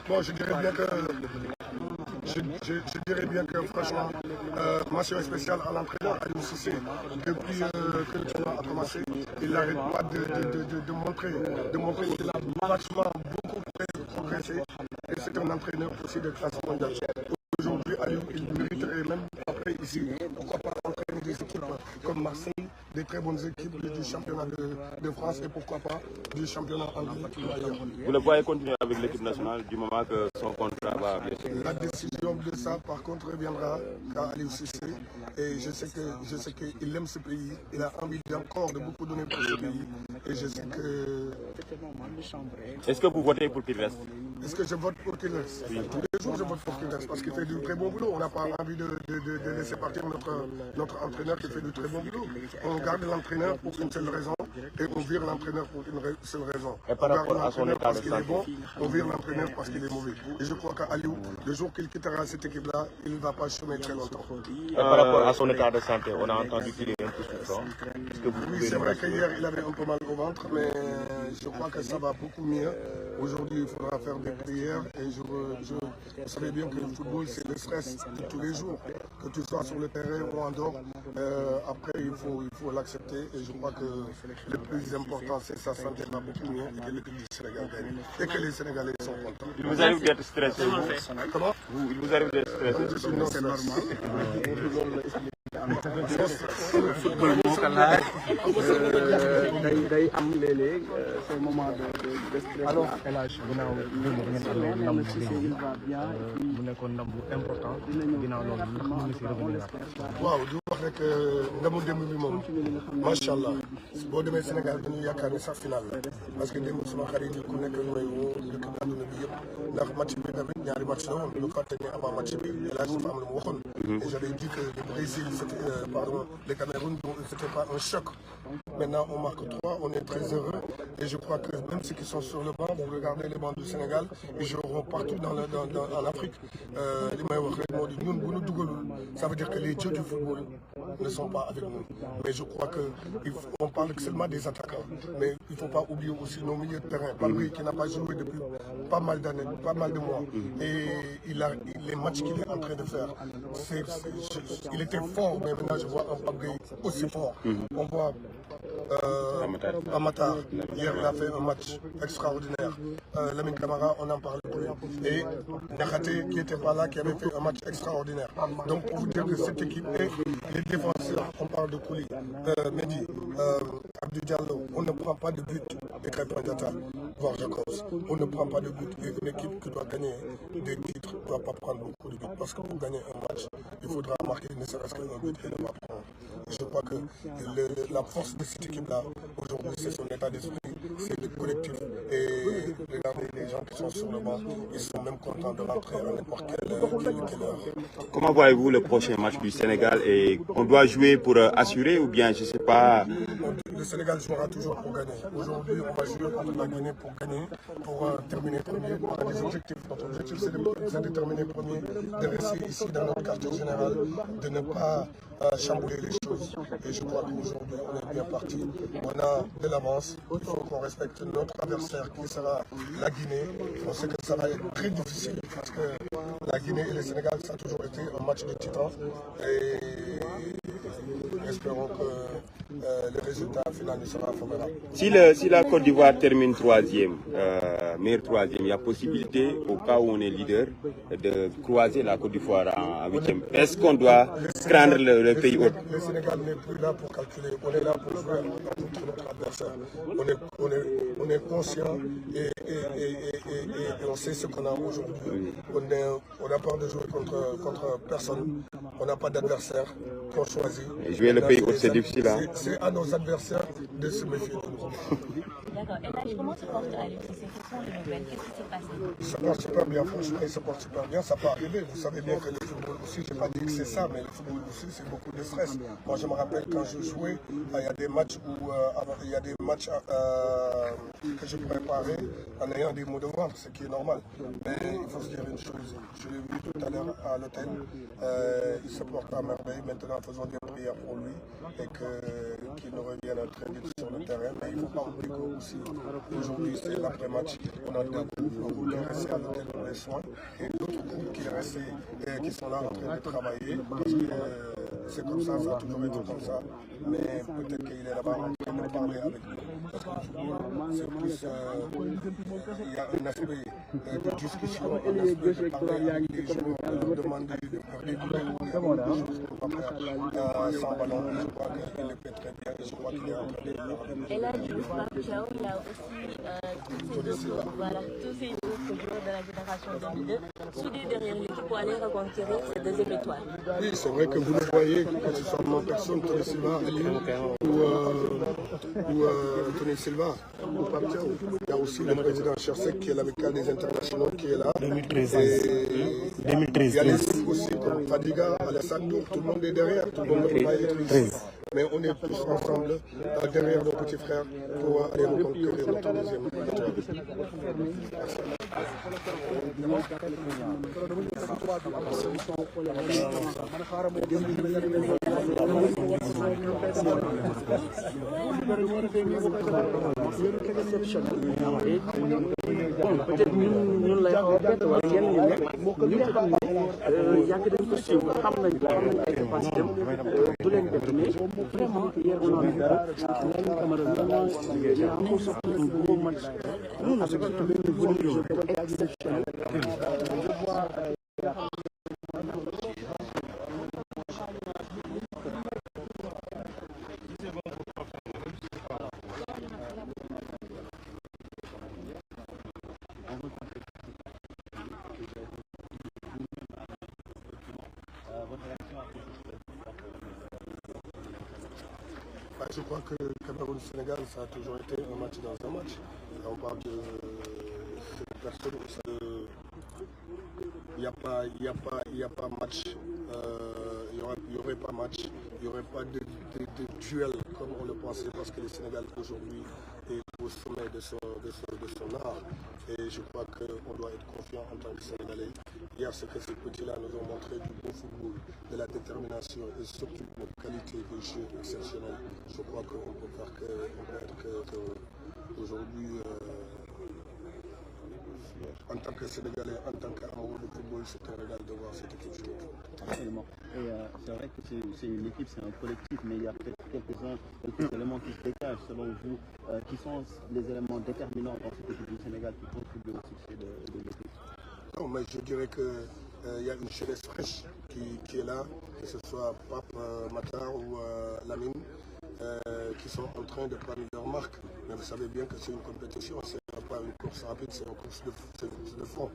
Bon, je dirais bien que, je dirais bien que franchement, mention spéciale à l'entraîneur Aliou Cissé. Depuis que le tournoi a commencé, il n'arrête pas de montrer qu'il a vachement beaucoup progressé. Et c'est un entraîneur aussi de classe mondiale. Aujourd'hui, Aliou, il mériterait même après ici, pourquoi pas entraîner des équipes comme Marseille, des très bonnes équipes du championnat de France et pourquoi pas du championnat anglais ou ailleurs. Vous le voyez continuer avec l'équipe nationale du moment que son contrat va bien sûr. La décision de ça, par contre, reviendra à Aliou Cissé. Et je sais qu'il aime ce pays, il a envie encore de beaucoup donner pour ce pays. Et je sais que... Est-ce que vous votez pour qu'il reste? Est-ce que je vote pour qu'il reste? Oui. Tous les jours, je vote pour qu'il reste parce qu'il fait du très bon boulot. On n'a pas envie de laisser partir notre entraîneur qui fait du très bon boulot. On garde l'entraîneur pour une seule raison et on vire l'entraîneur pour une seule raison. Et par rapport à son état parce qu'il est bon, on vire l'entraîneur parce qu'il est mauvais. Et je crois qu'Aliou, le jour qu'il quittera cette équipe-là, il ne va pas chômer très longtemps. Et par rapport à son état de santé, on a entendu qu'il est un peu souffrant. Oui, c'est vrai qu'hier, il avait un peu mal au ventre, mais je crois que ça va beaucoup mieux. Aujourd'hui, il faudra faire des prières et vous savez bien que le football, c'est le stress de tous les jours. Que tu sois sur le terrain ou en dehors, après, il faut l'accepter. Et je crois que le plus important, c'est sa santé va beaucoup mieux et que l'équipe du Sénégal gagne. Et que les Sénégalais sont contents. Il vous arrive d'être stressé? Comment? Il vous arrive d'être stressé? Non, c'est normal. football moo ko laaj day am léeg-léeg ce moment de stress. alors El Hadj ginnaaw démb ngeen amee ndam bu rëy mu nekkoon ndam bu important ginnaaw loolu ndax mën nga si revenir. waaw di wax rek ndamu démb bi moom macha allah boo demee Sénégal dañuy yaakaar ni sax final la parce que démb sama xarit yi ku nekk may woo dëkk àdduna bi yëpp ndax match bi tamit ñaari match la woon lu fàtte ne avant match bi El Hadj dafa am lu mu waxoon. Et j'avais dit que le Brésil, le Cameroun, c'était pas un choc. Maintenant, on marque 3, on est très heureux. Et je crois que même ceux qui sont sur le banc, vous regardez les bancs du Sénégal, ils joueront partout en Afrique. Ça veut dire que les dieux du football ne sont pas avec nous. Mais je crois qu'on parle seulement des attaquants. Mais il ne faut pas oublier aussi nos milieux de terrain. Pabri qui n'a pas joué depuis pas mal d'années, pas mal de mois. Et les matchs qu'il est en train de faire, il était fort, mais maintenant je vois un Pabri aussi fort. On voit Amatar, hier il a fait un match extraordinaire. Lamine Camara, on en parle plus. Et Nakate qui n'était pas là, qui avait fait un match extraordinaire. Donc pour vous dire que cette équipe est les défenseurs, on parle de Kouli, Mehdi, Abdou Diallo, on ne prend pas de but et Crépin Diatta, voire Jacobs. On ne prend pas de but et une équipe qui doit gagner des titres ne doit pas prendre beaucoup de buts parce que pour gagner un match, il faudra marquer ne serait-ce qu'un but et ne pas prendre. Je crois que la force de cette équipe-là, aujourd'hui, c'est son état d'esprit, c'est le collectif. Et regardez les gens qui sont sur le banc, ils sont même contents de rentrer à n'importe quelle heure. Comment voyez-vous le prochain match du Sénégal? Et on doit jouer pour assurer ou bien, je ne sais pas... Le Sénégal jouera toujours pour gagner. Aujourd'hui, on va jouer contre la Guinée pour gagner, pour terminer premier. On a des objectifs. Notre objectif, c'est de terminer premier, de rester ici dans notre quartier général, de ne pas chambouler les choses. Et je crois qu'aujourd'hui, on est bien parti. On a de l'avance. Il faut qu'on respecte notre adversaire qui sera la Guinée. On sait que ça va être très difficile parce que la Guinée et le Sénégal, ça a toujours été un match de titans. Et espérons que le résultat final sera favorable. Si la Côte d'Ivoire termine troisième, meilleur troisième, il y a possibilité, au cas où on est leader, de croiser la Côte d'Ivoire en huitième. Est-ce qu'on doit craindre le pays hôte? Le Sénégal n'est plus là pour calculer, on est là pour jouer contre notre adversaire. On est conscient et on sait ce qu'on a aujourd'hui. On n'a peur de jouer contre personne. On n'a pas d'adversaire qu'on choisit. Et jouer le pays hôte, c'est difficile. Hein? C'est à nos adversaires de se méfier de nous. D'accord. Et comment se porte Aliou Cissé? Quelles sont les nouvelles? Qu'est-ce qui s'est passé? Il se porte super bien, franchement, il se porte super bien. Ça peut arriver. Vous savez bien que le football aussi, je n'ai pas dit que c'est ça, mais le football aussi, c'est beaucoup de stress. Moi, je me rappelle quand je jouais, il y a des matchs que je préparais en ayant des maux de ventre, ce qui est normal. Mais il faut se dire une chose. Je l'ai vu tout à l'heure à l'hôtel. Il se porte à merveille. Maintenant, faisons des prières. meilleur pour lui et qu'il nous revienne très vite sur le terrain. Mais il ne faut pas oublier qu'aussi aujourd'hui c'est l'après-match. On a deux groupes qui est resté à l'hôtel pour les soins et d'autres groupes qui sont là en train de travailler. Parce que c'est comme ça, ça a toujours été comme ça. Mais peut-être qu'il est là-bas en train de parler avec nous. Parce que c'est plus, il y a un aspect de discussion, un aspect de parler avec les joueurs, demander de réguler des choses qu'on va faire sans ballon. Je crois qu'il le fait très bien et je crois qu'il est en train de le faire. Et là, du coup, Ciao, il y a aussi tous ces autres joueurs de la génération 2002 soudés derrière l'équipe pour aller reconquérir cette deuxième étoile. Oui, c'est vrai que vous le voyez, que ce soit mon personne, Tony Silva, ou Tony Silva, ou Papia. Il y a aussi le président Chersek qui est l'amical des internationaux qui est là. 2013. Il y a les équipes aussi comme Fadiga, Alassane, tout le monde est derrière, tout le monde ne peut pas être ici. Mais on est tous ensemble derrière nos petits frères pour aller reconquérir notre deuxième étoile. Peut-être ñun lay xaw a bett wala yenn ñi nekk ñi nga xam ne yàgg nañ ko suivre xam nañ ay capacité du leen bett mais vraiment hier on a vu que Lamine Camara il a encore sorti un gros match nous on a surtout un volume de jeu exceptionnel. Je crois que Cameroun-Sénégal, ça a toujours été un match dans un match. On parle de cette personne, il n'y a pas match, il n'y aurait pas match, il n'y aurait pas de duel comme on le pensait parce que le Sénégal aujourd'hui est au sommet de son art. Et je crois qu'on doit être confiant en tant que Sénégalais. Hier, ce que ces petits-là nous ont montré du beau football, de la détermination et surtout de qualité de jeu exceptionnelle. Je crois qu'on peut faire qu'aujourd'hui, en tant que Sénégalais, en tant qu'amoureux de football, c'est un régal de voir cette équipe jouer. Absolument. Et c'est vrai que c'est une équipe, c'est un collectif, mais il y a peut-être quelques éléments qui se dégagent selon vous, qui sont les éléments déterminants dans cette équipe du Sénégal qui contribuent au succès de l'équipe. Non, mais je dirais qu'il y a une jeunesse fraîche qui est là, que ce soit Pape, Matar ou Lamine, qui sont en train de prendre leur marque. Mais vous savez bien que c'est une compétition, ce n'est pas une course rapide, c'est une course de fond.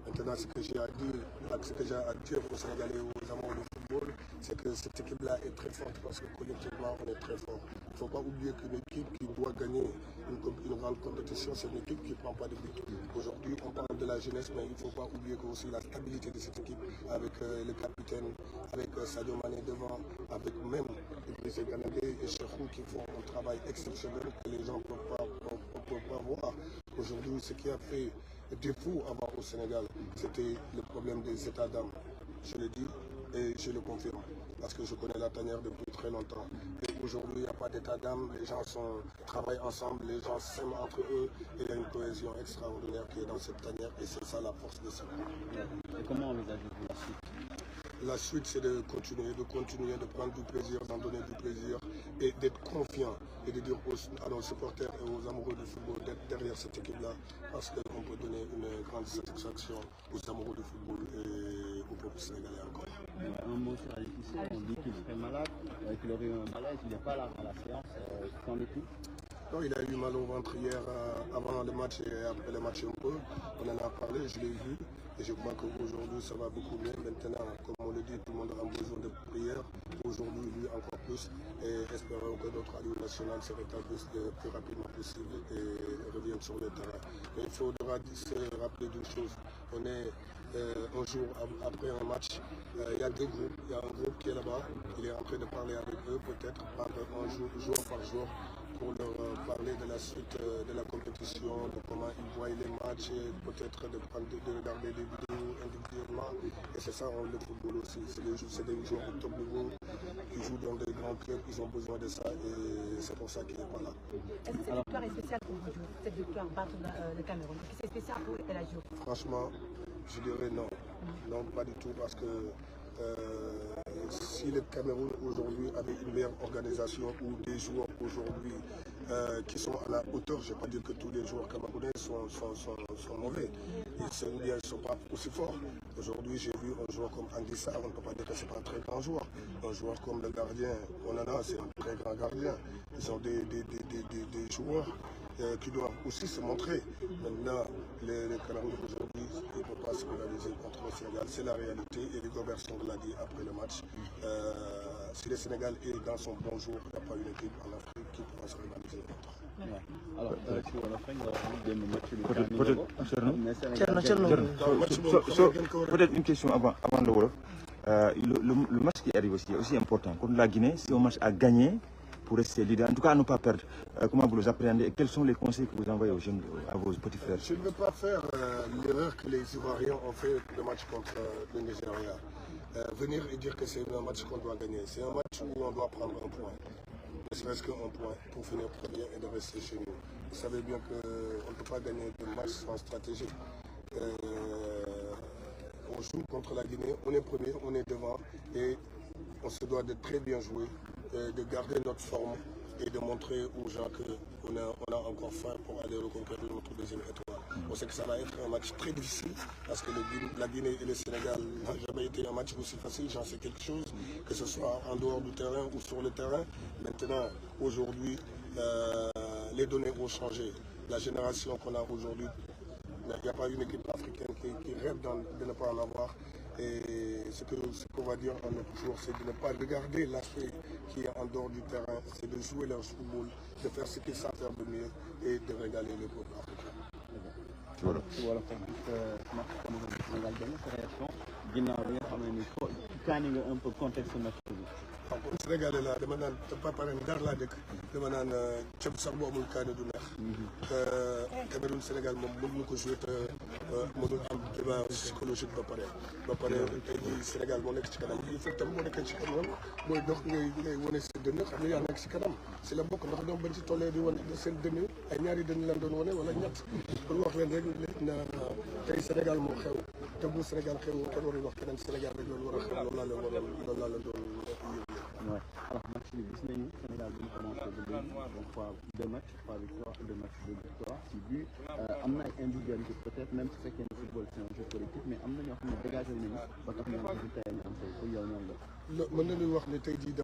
Maintenant, ce que j'ai à dire aux Sénégalais, aux amoureux du football, c'est que cette équipe-là est très forte parce que collectivement, on est très fort. Il ne faut pas oublier qu'une équipe qui doit gagner une grande compétition, c'est une équipe qui ne prend pas de but. Aujourd'hui, on parle de la jeunesse, mais il ne faut pas oublier aussi la stabilité de cette équipe avec le capitaine, avec Sadio Mané devant, avec même les Canadiens et Cheikhou qui font un travail exceptionnel que les gens ne peuvent pas voir. Aujourd'hui, ce qui a fait défaut avant au Sénégal, c'était le problème des états d'âme. Je le dis et je le confirme, parce que je connais la tanière depuis très longtemps. Et aujourd'hui, il n'y a pas d'état d'âme, les gens travaillent ensemble, les gens s'aiment entre eux, et il y a une cohésion extraordinaire qui est dans cette tanière, et c'est ça la force de ça. Et comment envisagez-vous la suite? La suite, c'est de continuer, de prendre du plaisir, d'en donner du plaisir et d'être confiant et de dire à nos supporters et aux amoureux du football d'être derrière cette équipe-là parce qu'on peut donner une grande satisfaction aux amoureux du football et au peuple sénégalais encore. Un mot sur Alexis, on dit qu'il serait malade, qu'il aurait eu un malaise, il n'est pas là à la séance, qu'en est-il? Non, il a eu mal au ventre hier avant le match et après le match un peu. On en a parlé, je l'ai vu. Et je crois qu'aujourd'hui, ça va beaucoup mieux. Maintenant, comme on le dit, tout le monde a besoin de prière. Aujourd'hui, lui encore plus. Et espérons que notre allié national se rétablisse le plus rapidement possible et revienne sur le terrain. Mais il faudra se rappeler d'une chose. On est un jour après un match. Il y a deux groupes. Il y a un groupe qui est là-bas. Il est en train de parler avec eux, peut-être par un jour par jour. pour leur parler de la suite de la compétition, de comment ils voient les matchs, peut-être de regarder des vidéos individuellement. Et c'est ça le football aussi. C'est des joueurs de top niveau qui jouent dans des grands clubs, ils ont besoin de ça et c'est pour ça qu'il n'est pas là. Est-ce que cette victoire est spéciale pour vous, cette victoire battre le Cameroun? Est-ce que c'est spécial pour El Hadji Diouf? Franchement, je dirais non. Non, pas du tout, parce que si le Cameroun aujourd'hui avait une meilleure organisation ou des joueurs aujourd'hui qui sont à la hauteur, je ne vais pas dire que tous les joueurs camerounais sont mauvais. Ils ne sont pas aussi forts. Aujourd'hui, j'ai vu un joueur comme Andy Sarr, on ne peut pas dire que ce n'est pas un très grand joueur. Un joueur comme le gardien, Onana, c'est un très grand gardien. Ils ont des joueurs qui doivent aussi se montrer. Maintenant, les Camerounais aujourd'hui, ils ne peuvent pas se réaliser contre le Sénégal. C'est la réalité et les Goberson l'a dit après le match. Si le Sénégal est dans son bon jour, il n'y a pas une équipe en Afrique qui pourra se rivaliser contre. Alors, sur la fin, peut-être une question avant le Wolof. Le match qui arrive aussi est aussi important. Contre la Guinée, c'est un match à gagner pour rester leader. En tout cas, à ne pas perdre. Comment vous les appréhendez et quels sont les conseils que vous envoyez aux jeunes, à vos petits frères? Je ne veux pas faire l'erreur que les Ivoiriens ont fait le match contre le Nigeria. Venir et dire que c'est un match qu'on doit gagner. C'est un match où on doit prendre un point. Ne serait-ce qu'un point pour finir premier et de rester chez nous. Vous savez bien qu'on ne peut pas gagner de match sans stratégie. On joue contre la Guinée, on est premier, on est devant et on se doit de très bien jouer, de garder notre forme et de montrer aux gens qu'on a encore faim pour aller reconquérir notre deuxième étoile. On sait que ça va être un match très difficile parce que la Guinée et le Sénégal n'ont jamais été un match aussi facile, j'en sais quelque chose, que ce soit en dehors du terrain ou sur le terrain. Maintenant, aujourd'hui, les données ont changé. La génération qu'on a aujourd'hui, il n'y a pas une équipe africaine qui rêve de ne pas en avoir. Et ce qu'on va dire à notre jour, c'est de ne pas regarder l'aspect qui est en dehors du terrain, c'est de jouer leur football, de faire ce qu'ils savent faire de mieux et de régaler le peuple africain. Voilà. Voilà, match Sénégal gagné sa réaction ginnaaw bi nga xam ne kaani nga un peu contexte match bi. waaw kon Sénégalais laa dama naan pas pare Ndar laa dëkk dama naan ceeb sax bu amul kaani du neex. Cameroun Sénégal moom mënuñu ko joué te mënul am débat psychologique ba pare tey jii Sénégal moo nekk ci kanam il faut tam moo nekkee ci kanam mooy dox ngay wane sa dënn xam ne yaa nekk ci kanam si la bokk ndax ñoom bañ ci tollee di wane seen dënn ay ñaari dënn lan doon wane wala ñett pour wax leen rek na tey Sénégal moo xew te bu Sénégal xew kenn warul wax keneen Sénégal rek loolu war a xew loolu laa leen doon Ouais. Alors, match de Disney, Sénégal vient commencer de donc 2 matchs, 3 victoires, 2 matchs, 2 victoires, 6 buts. Amna individualité peut-être, même si c'est qu'un football, c'est un jeu collectif, mais amna ñoo xam ne dégagé nañu ba tax ñu am résultat yi am tey pour yow ñoom la. mën nañu wax ne tey jii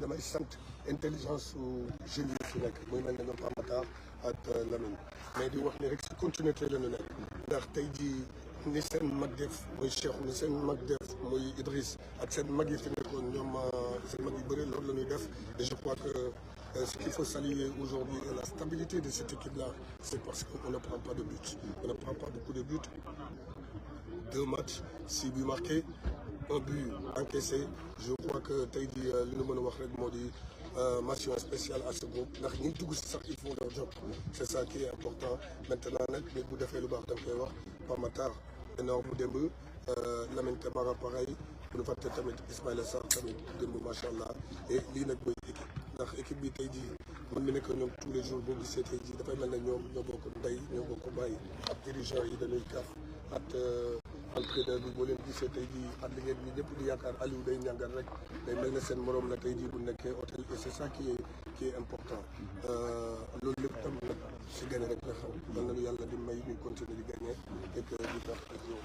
damay sant intelligence su jeunes yi fi nekk muy mel ne ñoom Amatar ak Lamine mais di wax ne rek si continuité la ñu nekk ndax tey jii ni seen mag def muy Cheikh ni seen mag def muy Idriss ak seen mag yi fi nekkoon ñoom seen mag yu bëri loolu la ñuy def et je crois que ce qu'il faut saluer aujourd'hui la stabilité de cette équipe là c'est parce qu'on ne prend pas de buts, on ne prend pas beaucoup de buts. 2 matchs, 6 buts marqués, 1 but encaissé. Je crois que tey jii li ñu mën a wax rek moo di mention spéciale à ce groupe ndax ñi dugg si sax ils font leur job. C'est ça qui est important. Maintenant nag nit bu defee lu baax da nga koy wax Pape Matar énorme démb Lamine Camara pareil bu ñu fàtte tamit Ismaïla Sarr tamit démb macha allah et lii nag mooy équipe ndax équipe bi tey jii mën na nekk ñoom tous les jours boo gisee tey jii dafay mel ne ñoom ñoo bokk ndey ñoo bokk bàyyi ak dirigeants yi dañuy kaf ak entraîneur bi boo leen gisee tey jii at li ngeen ñi ñëpp di yaakaar Aliou day ñàngal rek day mel ne seen morom la tey jii bu nekkee hôtel et c'est ça qui est important loolu lépp tam nag si gagné rek la xam mën nañu yàlla di may ñuy continuer di gagné et que di tax ak yow